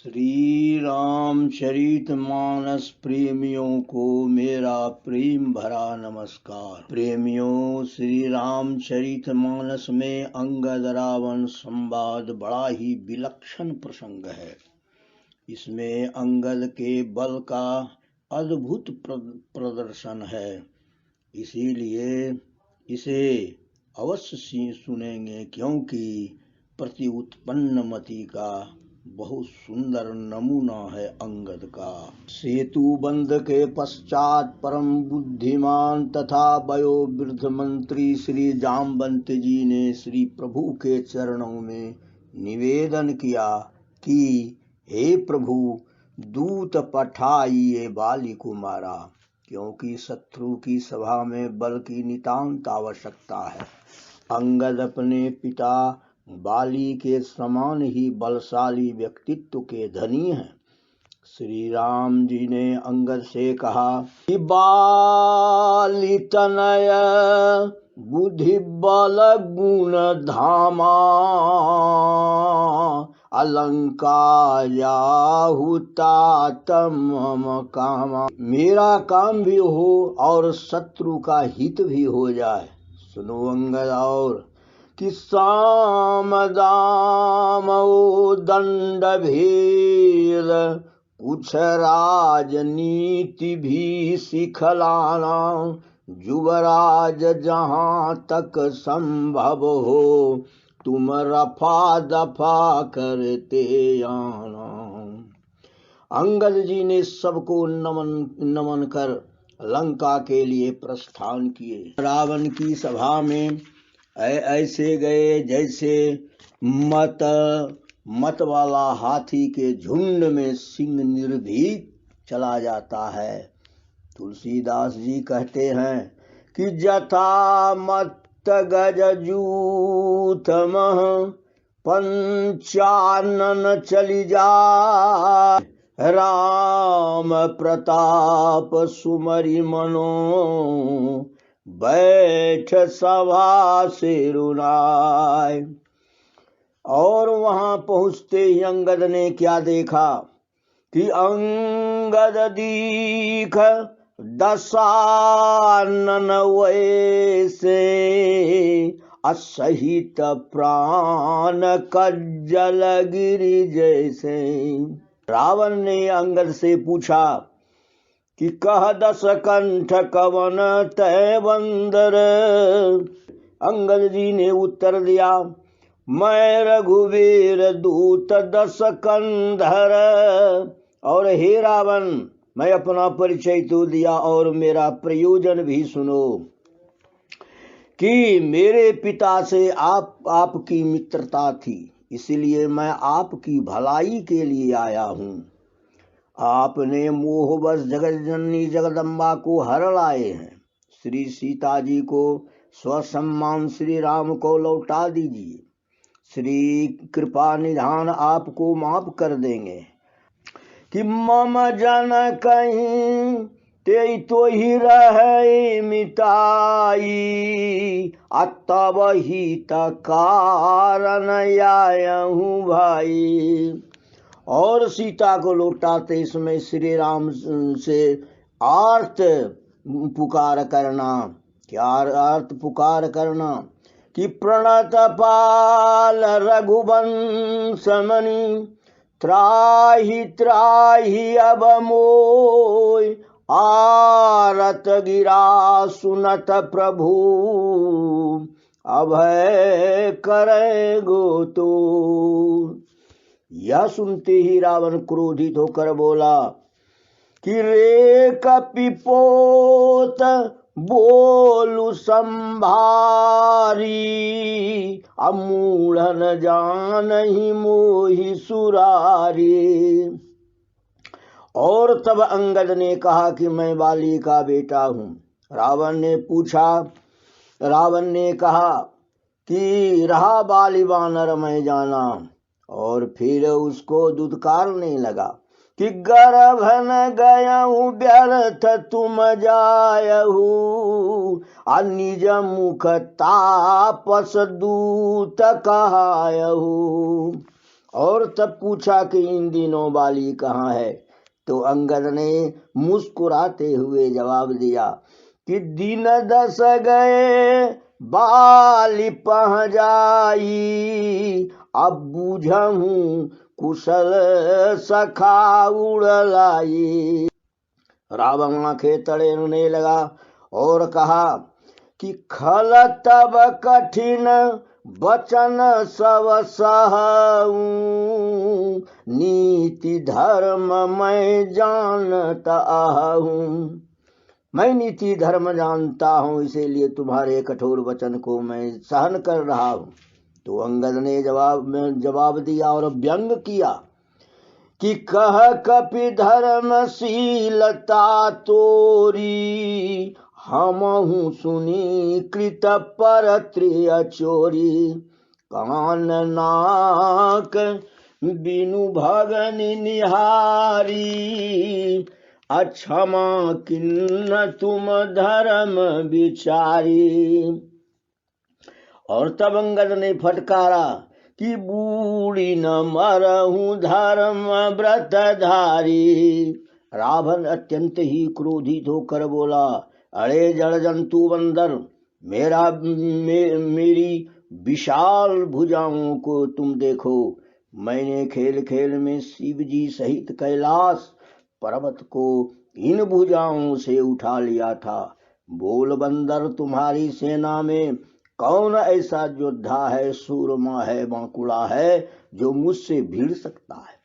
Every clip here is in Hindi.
श्री रामचरितमानस प्रेमियों को मेरा प्रेम भरा नमस्कार। प्रेमियों, श्री रामचरितमानस में अंगद रावण संवाद बड़ा ही विलक्षण प्रसंग है। इसमें अंगद के बल का अद्भुत प्रदर्शन है, इसीलिए इसे अवश्य सुनेंगे, क्योंकि प्रति उत्पन्न मति का बहुत सुंदर नमूना है अंगद का। सेतु बंध के पश्चात परम बुद्धिमान तथा वयोवृद्ध मंत्री श्री जामवंत जी ने श्री प्रभु के चरणों में निवेदन किया कि हे प्रभु, दूत पठाइए बाली को मारा, क्योंकि शत्रु की सभा में बल की नितांत आवश्यकता है। अंगद अपने पिता बाली के समान ही बलशाली व्यक्तित्व के धनी हैं। श्री राम जी ने अंगद से कहा कि बाली तनय बुद्धि बल गुण धामा, अलंका तम कामा। मेरा काम भी हो और शत्रु का हित भी हो जाए। सुनो अंगद, और कि साम दाम दंड भेद कुछ राजनीति भी सिखलाना, युवराज जहाँ तक संभव हो तुम रफा दफा करते आना। अंगद जी ने सबको नमन कर लंका के लिए प्रस्थान किए। रावण की सभा में ऐसे गए जैसे मत वाला हाथी के झुंड में सिंह निर्भीक चला जाता है। तुलसीदास जी कहते हैं कि जथा मत गज जूथ मह पंचानन चली जा, राम प्रताप सुमरि मनो बैठ सभा से रुनाय। और वहां पहुंचते ही अंगद ने क्या देखा कि अंगद दीख दशानन वैसे, असहित प्राण कज्जल गिरि जैसे। रावण ने अंगद से पूछा कि कह दस कंठ कवन तय बंदर। अंगद जी ने उत्तर दिया, मैं रघुवीर दूत दस कंधर। और हे रावण, मैं अपना परिचय तो दिया और मेरा प्रयोजन भी सुनो कि मेरे पिता से आपकी मित्रता थी, इसलिए मैं आपकी भलाई के लिए आया हूँ। आपने मोहवश जगत जननी जगदम्बा को हर लाए हैं। श्री सीता जी को स्वसम्मान श्री राम को लौटा दीजिए। श्री कृपा निधान आपको माफ कर देंगे कि मम जन कहीं ते तो ही रहे मिताई, अतब ही कारण आयहूँ भाई। और सीता को लौटाते समय श्री राम से आर्त पुकार करना। क्या आर्त पुकार करना कि प्रणत पाल रघुवंश मणि, त्राहि त्राहि अब मोय, आरत गिरा सुनत प्रभु, अभय करे गो तो। यह सुनते ही रावण क्रोधित होकर बोला कि रे कपिपोत बोलु संभारी, अमूढ़ न जानहि मोहि सुरारी। और तब अंगद ने कहा कि मैं बाली का बेटा हूँ। रावण ने कहा कि रहा बाली वानर मैं जाना, और फिर उसको दुत्कारने लगा कि गर्भ न गयहूँ व्यर्थ तुम जायहू, निज मुख तापस दूत कहायहू। और तब पूछा कि इन दिनों बाली कहाँ है। तो अंगद ने मुस्कुराते हुए जवाब दिया कि दिन 10 गए बाली पह जाई, अब बूझहूँ कुशल सखा उड़लाई। रावण आंखें तड़े रोने लगा और कहा कि खल तब कठिन बचन सब सहऊं, नीति धर्म मैं जानता हूँ। मैं नीति धर्म जानता हूँ, इसीलिए तुम्हारे कठोर वचन को मैं सहन कर रहा हूँ। तो अंगद ने जवाब दिया और व्यंग किया कि कह कपि धर्मशीलता तोरी, हमहु सुनी कृत परत्रिय चोरी। कान नाक बिनु भगन निहारी, अक्षमा किन्न तुम धर्म विचारी। और तब अंगद ने फटकारा कि बूढ़ी न मरहूं धर्म व्रतधारी। रावण अत्यंत ही क्रोधित होकर बोला, अरे जड़ जंतु बंदर, मेरी विशाल भुजाओं को तुम देखो। मैंने खेल खेल में शिव जी सहित कैलाश पर्वत को इन भुजाओं से उठा लिया था। बोल बंदर, तुम्हारी सेना में कौन ऐसा योद्धा है, सूरमा है, बांकुड़ा है, जो मुझसे भिड़ सकता है।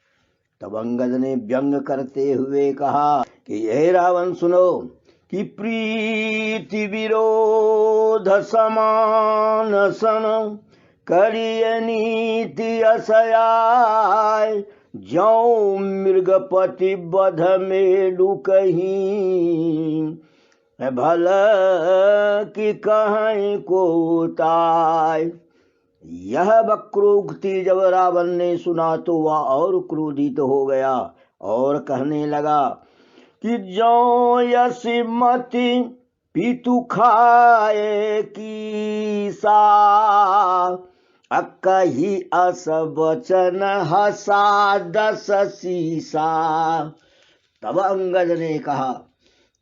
तब अंगद ने व्यंग करते हुए कहा कि हे रावण, सुनो कि प्रीति विरोध समान सन, करिय नीति असयाय, जौ मृगपति बध में लुकहीं, भल कि कहीं को ताय। यह वक्रोक्ति जब रावण ने सुना तो वह और क्रोधित हो गया और कहने लगा कि जो यसी मति पीतु खाए की सा, अकही अस वचन हसा 10 सीसा। तब अंगद ने कहा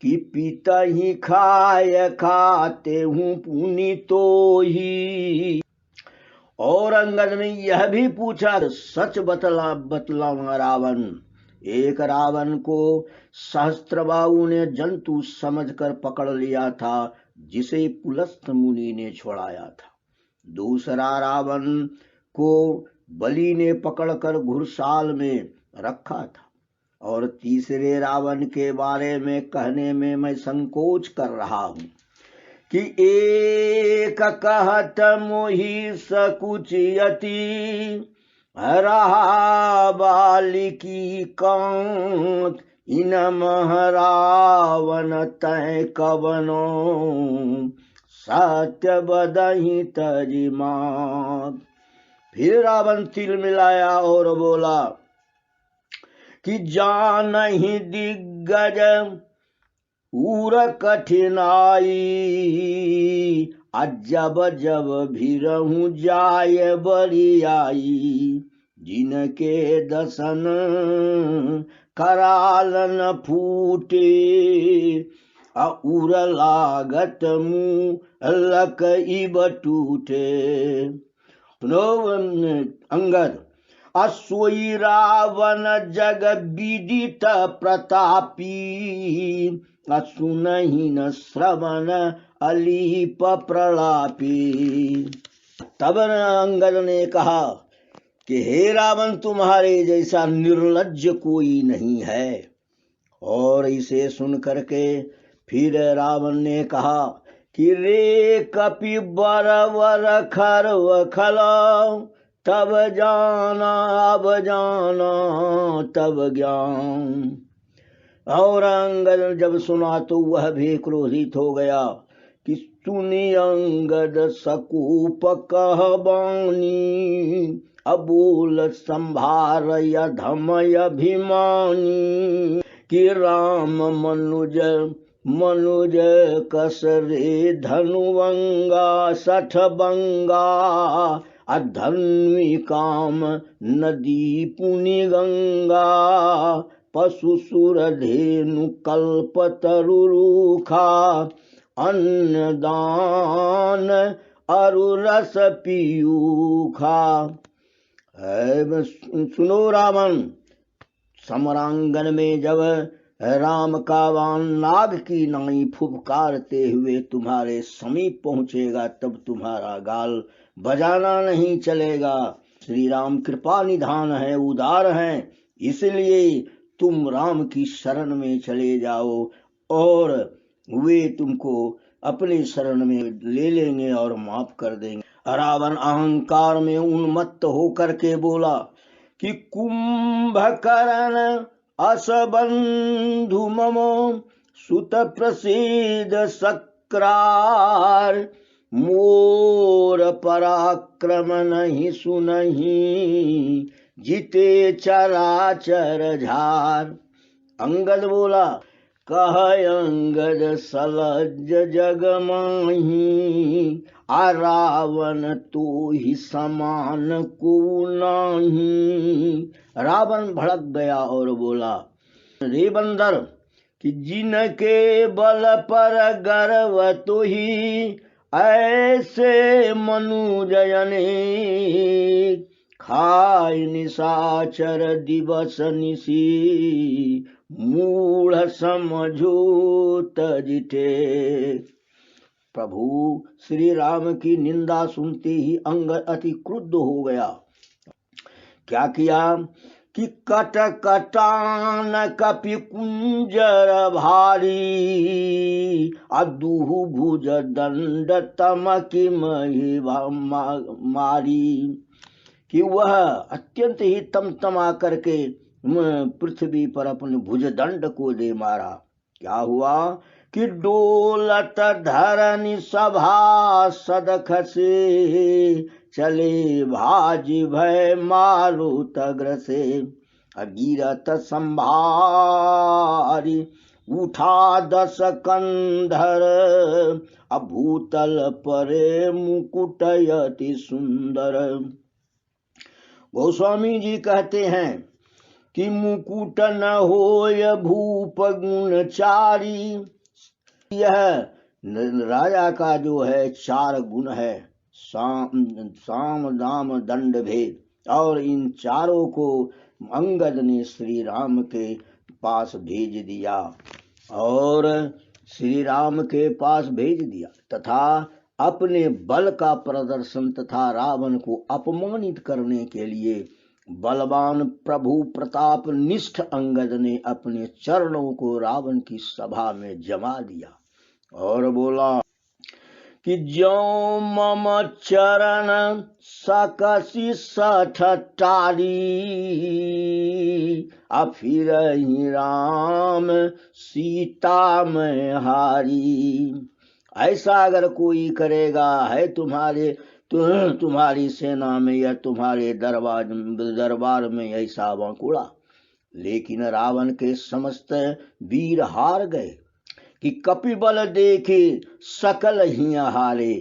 कि पीता ही खाए खाते हूँ पुनि तो ही। और अंगद ने यह भी पूछा, सच बतलाऊंगा रावण। एक रावण को सहस्त्रबाहु ने जंतु समझकर पकड़ लिया था, जिसे पुलस्त मुनि ने छुड़ाया था। दूसरा रावण को बलि ने पकड़कर घुड़साल में रखा था। और तीसरे रावण के बारे में कहने में मैं संकोच कर रहा हूँ कि एक कहत मोहि सकुचियति, रहा बालिकी कांत, इन रावण तय कवनो, सत्य बदहि तजिमात। फिर रावण तिल मिलाया और बोला कि जानहि दिग्गज उर कठिनाई, अजब जब भीरहूँ जाय बरियाई, जिनके दसन कराल न फूटे, उर लागत मुँह लक इब टूटे। सुनो अंगद, असोई रावण जग विदित प्रतापी, असुनहि न श्रवण अलीप प्रलापी। तब अंगद ने कहा कि हे रावण, तुम्हारे जैसा निर्लज्ज कोई नहीं है। और इसे सुन करके फिर रावण ने कहा कि रे कपि बरवर खरव खलाओ, तब जाना अब जाना तब ज्ञान। और अंगद जब सुना तो वह भी क्रोधित हो गया कि सुनी अंगद सकूप कह बानी, अबोल संभार यधमय अभिमानी, कि राम मनुज कसरे धनुवंगा 60 बंगा, अधर्मी काम नदी पुनि गंगा, पशु सुर धेनु कल्प तरुरुखा, अन्नदान अरु रस पीयूखा। सुनो रावण, समरांगन में जब राम का वाण नाग की नाई फुफकारते हुए तुम्हारे समीप पहुंचेगा तब तुम्हारा गाल बजाना नहीं चलेगा। श्री राम कृपा निधान है, उदार हैं, इसलिए तुम राम की शरण में चले जाओ और वे तुमको अपनी शरण में ले लेंगे और माफ कर देंगे। रावण अहंकार में उन्मत्त होकर के बोला कि कुंभकर्ण असबंधु मम सुत प्रसिद्ध सक्रार, मोर पराक्रम नहीं सुनहि जिते चराचर झार। अंगद बोला, कह अंगद सलज जग माही, आ रावण तो ही समान को नाही। रावण भड़क गया और बोला, रे बंदर, कि जिनके बल पर गर्व तो ही ऐसे मनुजयने, खाय निशाचर दिवस निशी, मूढ़ समझो तजिठे। प्रभु श्री राम की निंदा सुनते ही अंगद अति क्रुद्ध हो गया। क्या किया कि कट कटान कपि कुंजर भारी, अदुहु भुज दंड तमकि मही मारी। कि वह अत्यंत ही तमतमा करके पृथ्वी पर अपने भुजदंड को दे मारा। क्या हुआ कि डोलत धरनी सभा सदख से, चले भाजी भय मारुत ग्रसे, गिरत संभारी उठा 10 कंधर, अभूतल परे मुकुट अति सुंदर। गोस्वामी जी कहते हैं कि मुकुट न होय भूप गुणचारी। यह राजा का जो है 4 गुण है, साम दाम दंड भेद, और इन चारों को अंगद ने श्री राम के पास भेज दिया और श्री राम के पास भेज दिया तथा अपने बल का प्रदर्शन तथा रावण को अपमानित करने के लिए बलवान प्रभु प्रताप निष्ठ अंगद ने अपने चरणों को रावण की सभा में जमा दिया और बोला कि ज्यों मम चरण सकसी सठ टारी, फिर ही राम सीता में हारी। ऐसा अगर कोई करेगा है तुम्हारी सेना में या तुम्हारे दरबार में ऐसा वाकुड़ा। लेकिन रावण के समस्त वीर हार गए कि कपिबल देखे सकल ही हारे।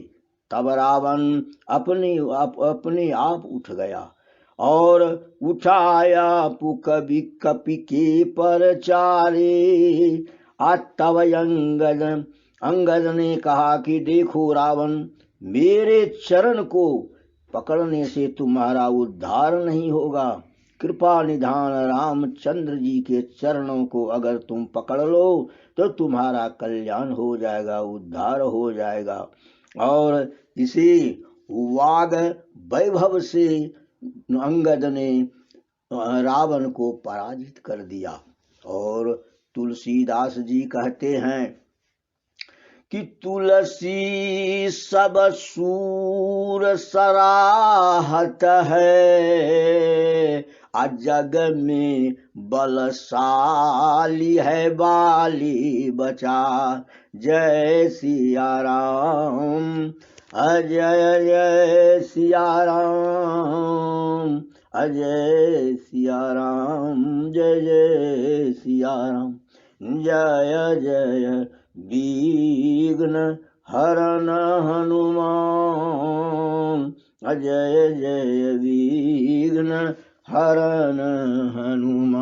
तब रावण अपने आप उठ गया और उठाया पुकवि कपि के पर चारे। तब अंगद ने कहा कि देखो रावण, मेरे चरण को पकड़ने से तुम्हारा उद्धार नहीं होगा। कृपा निधान रामचंद्र जी के चरणों को अगर तुम पकड़ लो तो तुम्हारा कल्याण हो जाएगा, उद्धार हो जाएगा। और इसी वाग वैभव से अंगद ने रावण को पराजित कर दिया। और तुलसीदास जी कहते हैं कि तुलसी सब सूर सराहत है, जग में बलशाली है बाली बचा। जय सिया राम, अजय जय सिया राम, अजय सिया राम, जय जय सिया राम। जय जय विघ्न हरन हनुमान, अजय जय विघ्न हरन हनुमंत